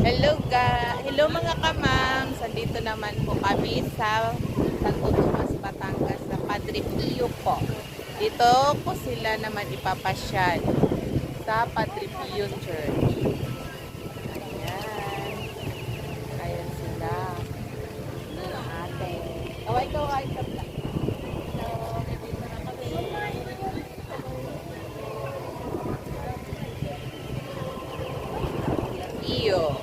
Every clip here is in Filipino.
Hello mga kamams. Andito naman po kami sa Santo Tomas, Batangas sa Padre Pio po. Dito po sila naman ipapasyal sa Padre Pio Church. Ayan. Ayan sila. Mga ate. Kaway-kaway sa vlog. Hello. Dito na kami. Pio.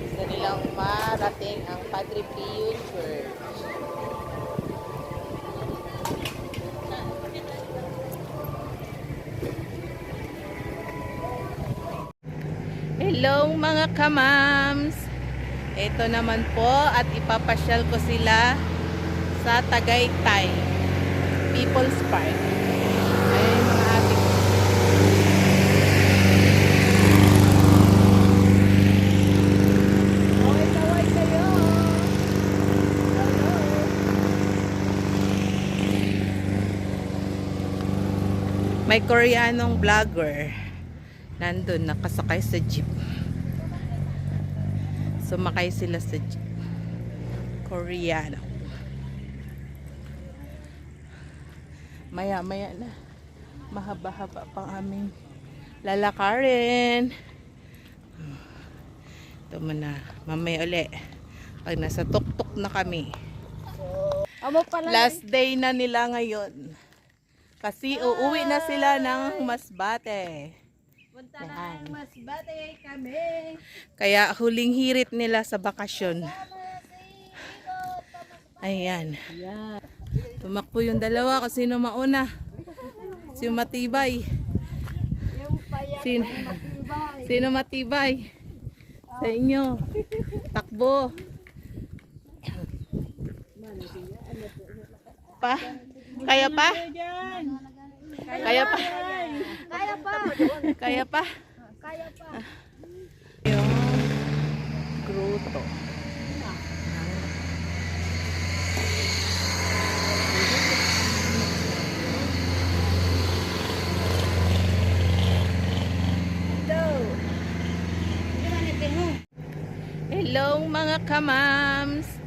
Gusto nilang marating ang Padre Pio Church. Hello mga kamams! Ito naman po at ipapasyal ko sila sa Tagaytay People's Park. Ayun mga ating kaway-kaway kayo! Hello! May Koreanong vlogger nandun, nakasakay sa jeep. Sumakay sila sa jeep. Koreano. Maya-maya na. Mahaba-haba pang aming lalakarin. Ito muna. Mamaya uli. Pag nasa tuktok na kami. Last day na nila ngayon. Kasi uuwi na sila ng Masbate. Punta na ang Masbate kami. Kaya huling hirit nila sa bakasyon. Ayan. Tumakbo yung dalawa kasi sino mauna. Sino matibay. Sino matibay. Sa inyo. Takbo. Pa? Kaya pa? Kaya pa? Kaya pa. Kaya pa? Kaya pa. Yung gruto. Hello mga kamams.